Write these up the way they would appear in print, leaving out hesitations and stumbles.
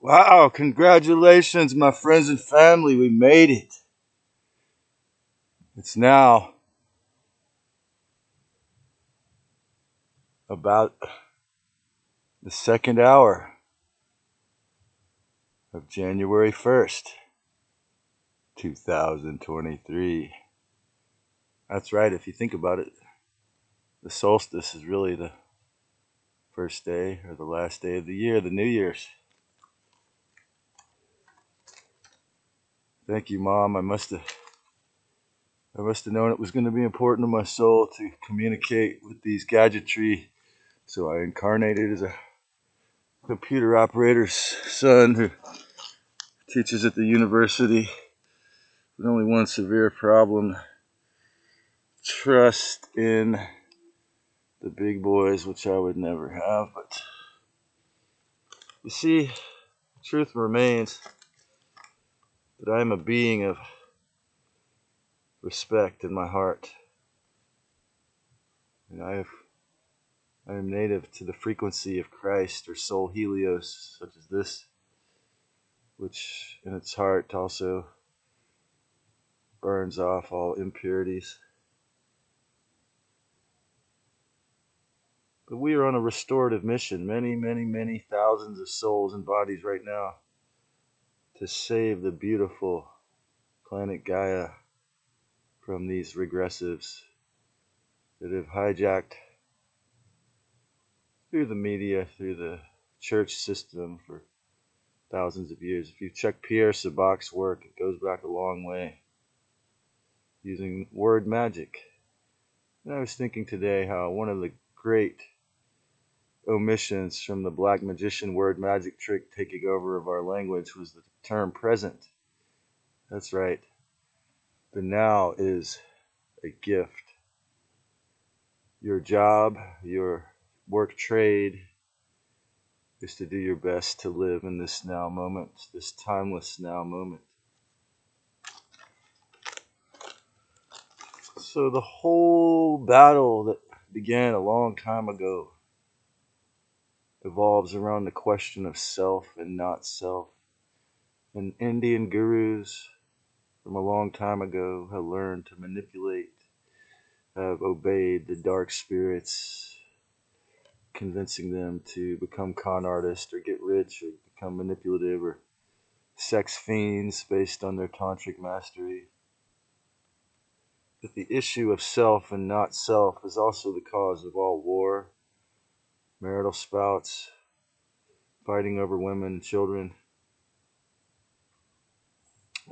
Wow, congratulations, my friends and family. We made it. It's now about the second hour of January 1st, 2023. That's right, if you think about it, the solstice is really the first day or the last day of the year, the New Year's. Thank you, Mom. I must have known it was going to be important to my soul to communicate with these gadgetry, so I incarnated as a computer operator's son who teaches at the university with only one severe problem: trust in the big boys, which I would never have. But you see, the truth remains that I am a being of respect in my heart, and I am native to the frequency of Christ or soul helios, such as this, which in its heart also burns off all impurities. But we are on a restorative mission, many, many, many thousands of souls and bodies right now, to save the beautiful planet Gaia from these regressives that have hijacked through the media, through the church system for thousands of years. If you check Pierre Sabac's work, it goes back a long way, using word magic. And I was thinking today how one of the great omissions from the black magician word magic trick taking over of our language was the term present. That's right. The now is a gift. Your job, your work trade, is to do your best to live in this now moment, this timeless now moment. So the whole battle that began a long time ago evolves around the question of self and not self. And Indian gurus from a long time ago have learned to manipulate, have obeyed the dark spirits, convincing them to become con artists or get rich or become manipulative or sex fiends based on their tantric mastery. But the issue of self and not self is also the cause of all war, marital spouts, fighting over women and children.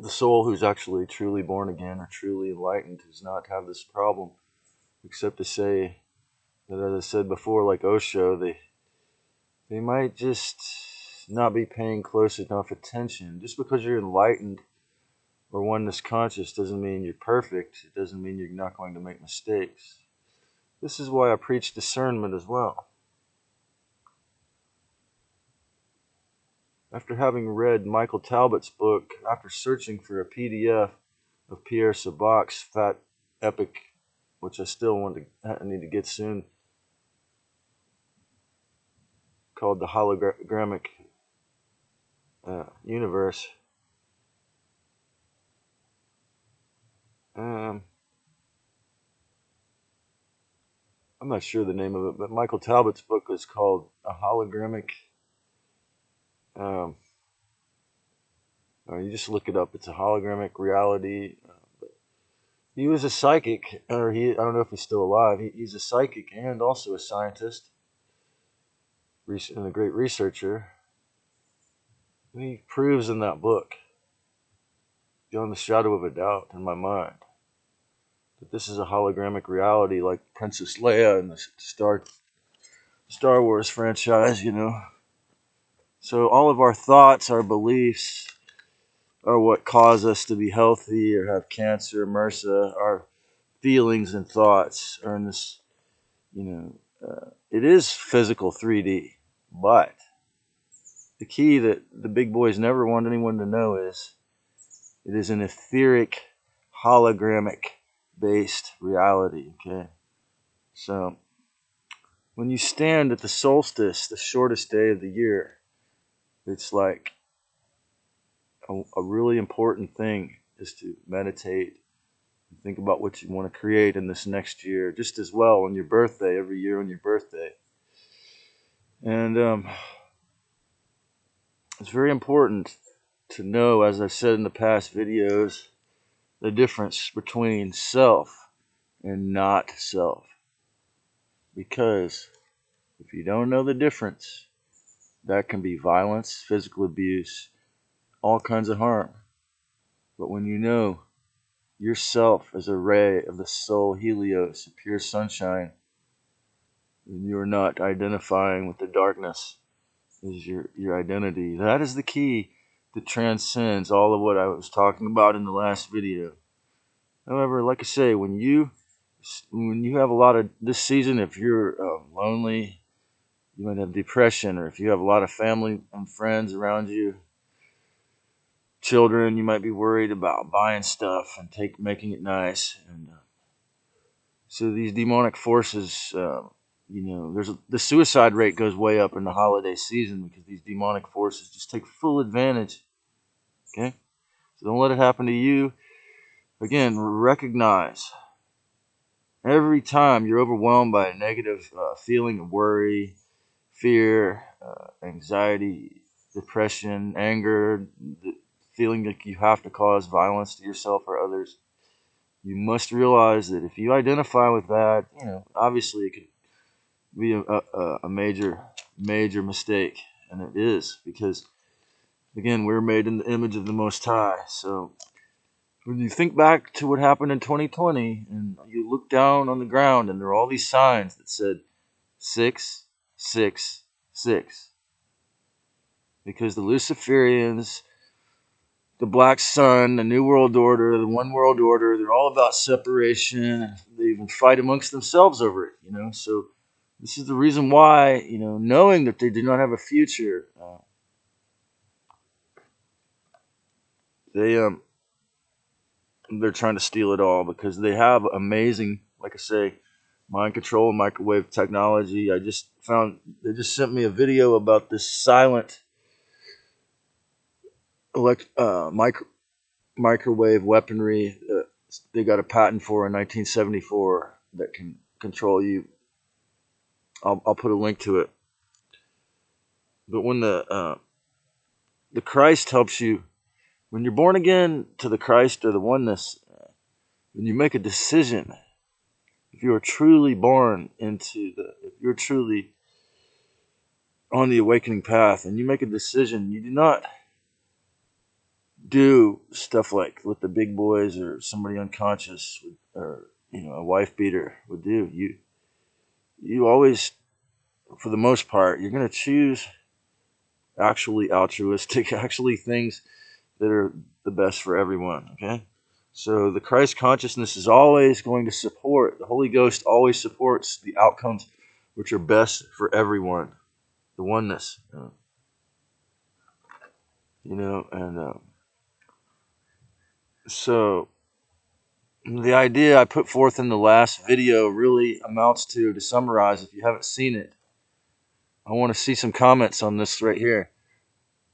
The soul who's actually truly born again or truly enlightened does not have this problem, except to say that, as I said before, like Osho, they might just not be paying close enough attention. Just because you're enlightened or oneness conscious doesn't mean you're perfect. It doesn't mean you're not going to make mistakes. This is why I preach discernment as well. After having read Michael Talbot's book, after searching for a PDF of Pierre Sabac's fat epic, which I need to get soon, called The Hologramic Universe. I'm not sure the name of it, but Michael Talbot's book is called A Hologramic. You just look it up. It's a hologramic reality. He was a psychic, I don't know if he's still alive. He's a psychic and also a scientist and a great researcher. And he proves in that book, beyond the shadow of a doubt in my mind, that this is a hologramic reality like Princess Leia in the Star Wars franchise, you know. So all of our thoughts, our beliefs, are what cause us to be healthy or have cancer, MRSA. Our feelings and thoughts are in this, it is physical 3D, but the key that the big boys never want anyone to know is it is an etheric, hologramic based reality, okay? So when you stand at the solstice, the shortest day of the year, it's like a really important thing is to meditate and think about what you want to create in this next year, just as well on your birthday, every year on your birthday. And it's very important to know, as I've said in the past videos, the difference between self and not self. Because if you don't know the difference, that can be violence, physical abuse, all kinds of harm. But when you know yourself as a ray of the soul Helios, pure sunshine, and you're not identifying with the darkness as your identity, that is the key that transcends all of what I was talking about in the last video. However, like I say, when you have a lot of this season, if you're lonely, you might have depression, or if you have a lot of family and friends around you, children, you might be worried about buying stuff and making it nice. And so these demonic forces, the suicide rate goes way up in the holiday season because these demonic forces just take full advantage. Okay, so don't let it happen to you. Again, recognize every time you're overwhelmed by a negative feeling of worry, fear, anxiety, depression, anger, the feeling like you have to cause violence to yourself or others, you must realize that if you identify with that, obviously it could be a major mistake, and it is, because again, we're made in the image of the Most High. So when you think back to what happened in 2020 and you look down on the ground and there are all these signs that said 666, because the Luciferians, the Black Sun, the New World Order, the One World Order, they're all about separation. They even fight amongst themselves over it, So this is the reason why, knowing that they do not have a future, they're trying to steal it all, because they have amazing, like I say, mind control and microwave technology. They just sent me a video about this silent microwave weaponry they got a patent for in 1974 that can control you. I'll put a link to it. But when the Christ helps you, when you're born again to the Christ or the oneness, when you make a decision, if you are truly if you're truly on the awakening path and you make a decision, you do not do stuff like what the big boys or somebody unconscious or a wife beater would do. You always, for the most part, you're going to choose actually altruistic, actually things that are the best for everyone. Okay, so the Christ consciousness is always going to support, the Holy Ghost always supports the outcomes which are best for everyone, the oneness, and so the idea I put forth in the last video really amounts to summarize, if you haven't seen it, I want to see some comments on this right here.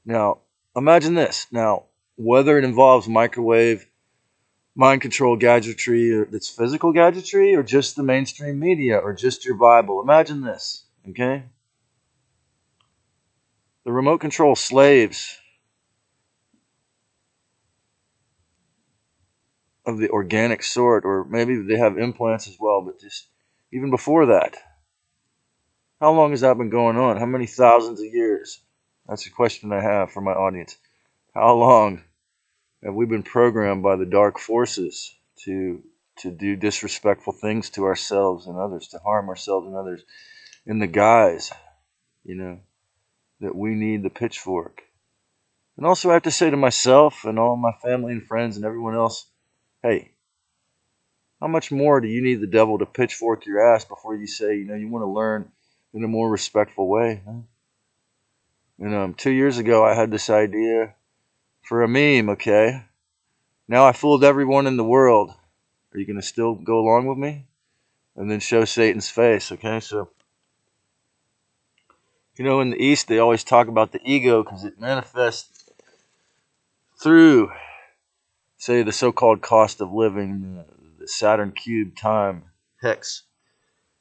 Now, imagine this. Now, whether it involves microwave, mind control gadgetry, or that's physical gadgetry, or just the mainstream media, or just your Bible, imagine this, okay? The remote control slaves of the organic sort, or maybe they have implants as well, but just even before that, how long has that been going on? How many thousands of years? That's a question I have for my audience. How long have we been programmed by the dark forces to do disrespectful things to ourselves and others, to harm ourselves and others, in the guise, that we need the pitchfork? And also I have to say to myself and all my family and friends and everyone else, hey, how much more do you need the devil to pitchfork your ass before you say, you want to learn in a more respectful way? Huh? 2 years ago, I had this idea for a meme, okay? Now I fooled everyone in the world. Are you going to still go along with me? And then show Satan's face, okay? So, in the East, they always talk about the ego because it manifests through, say, the so-called cost of living, the Saturn cube time hex,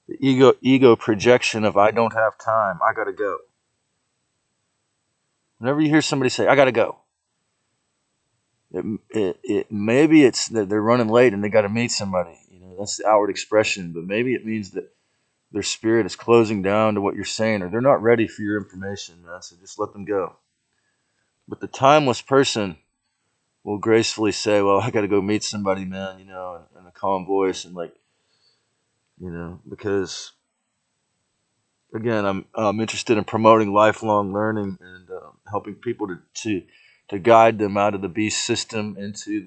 the ego projection of I don't have time, I gotta go. Whenever you hear somebody say, I gotta go, maybe it's that they're running late and they got to meet somebody. That's the outward expression, but maybe it means that their spirit is closing down to what you're saying, or they're not ready for your information, man. So just let them go. But the timeless person will gracefully say, well, I got to go meet somebody, man, in a calm voice, and because again, I'm interested in promoting lifelong learning and helping people to guide them out of the beast system into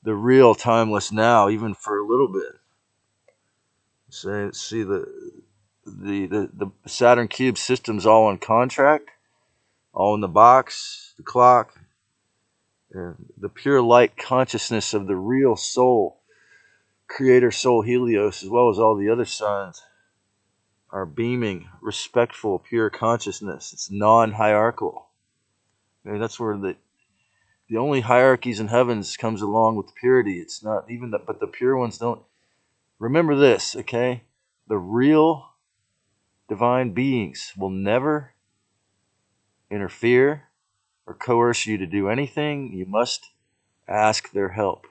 the real timeless now, even for a little bit. See the Saturn cube system's all on contract, all in the box, the clock, and the pure light consciousness of the real soul, creator soul Helios, as well as all the other signs, are beaming respectful, pure consciousness. It's non-hierarchical. That's where the only hierarchies in heavens comes along with purity. It's not even that, but the pure ones don't. Remember this, okay? The real divine beings will never interfere or coerce you to do anything. You must ask their help.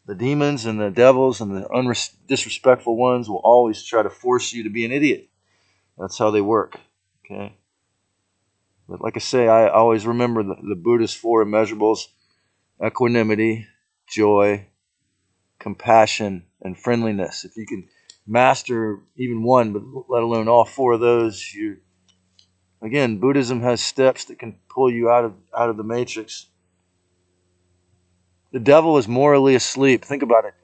The demons and the devils and the disrespectful ones will always try to force you to be an idiot. That's how they work, okay? But like I say, I always remember the Buddhist four immeasurables: equanimity, joy, compassion, and friendliness. If you can master even one, but let alone all four of those, again, Buddhism has steps that can pull you out of the matrix. The devil is morally asleep. Think about it.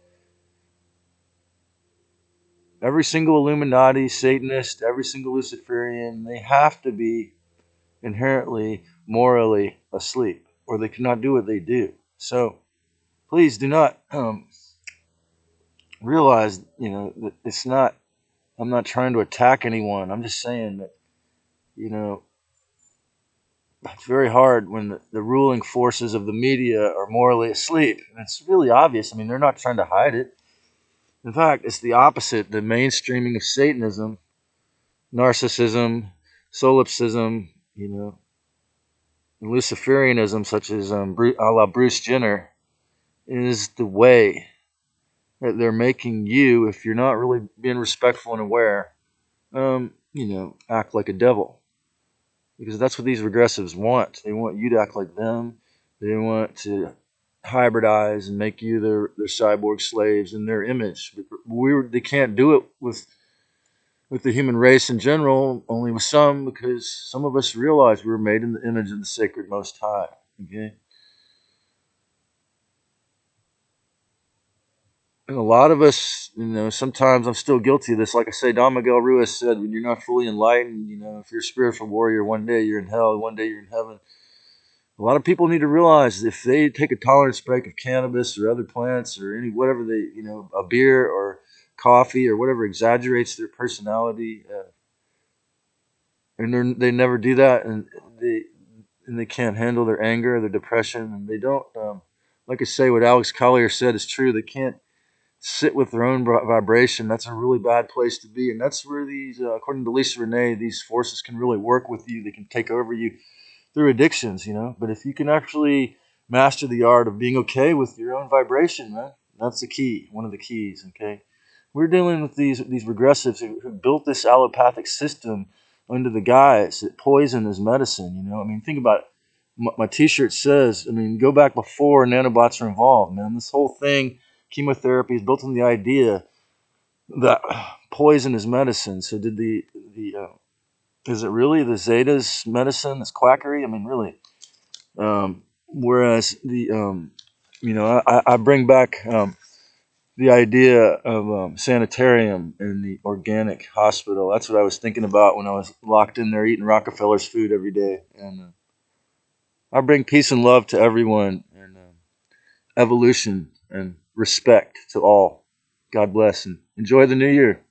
Every single Illuminati, Satanist, every single Luciferian, they have to be inherently morally asleep, or they cannot do what they do. So please do not realize, that it's not. I'm not trying to attack anyone. I'm just saying that, it's very hard when the ruling forces of the media are morally asleep. And it's really obvious. I mean, they're not trying to hide it. In fact, it's the opposite. The mainstreaming of Satanism, narcissism, solipsism, and Luciferianism, such as a la Bruce Jenner, is the way that they're making you, if you're not really being respectful and aware, act like a devil. Because that's what these regressives want. They want you to act like them. They want to hybridize and make you their cyborg slaves in their image. They can't do it with the human race in general, only with some, because some of us realize we were made in the image of the sacred Most High. Okay? And a lot of us, sometimes I'm still guilty of this. Like I say, Don Miguel Ruiz said, when you're not fully enlightened, if you're a spiritual warrior, one day you're in hell, one day you're in heaven. A lot of people need to realize if they take a tolerance break of cannabis or other plants or whatever a beer or coffee or whatever exaggerates their personality, and they never do that, and they can't handle their anger, their depression, and they don't. Like I say, what Alex Collier said is true. They can't sit with their own vibration. That's a really bad place to be, and that's where these, according to Lisa Renee, these forces can really work with you. They can take over you through addictions, But if you can actually master the art of being okay with your own vibration, man, that's the key. One of the keys. Okay, we're dealing with these regressives who built this allopathic system under the guise that poison is medicine. I mean, think about it. My T-shirt says, go back before nanobots are involved, man. This whole thing, chemotherapy, is built on the idea that poison is medicine. So did the is it really the Zetas medicine that's quackery? I mean, really. Whereas I bring back the idea of sanitarium in the organic hospital. That's what I was thinking about when I was locked in there eating Rockefeller's food every day. And I bring peace and love to everyone, and evolution and respect to all. God bless, and enjoy the new year.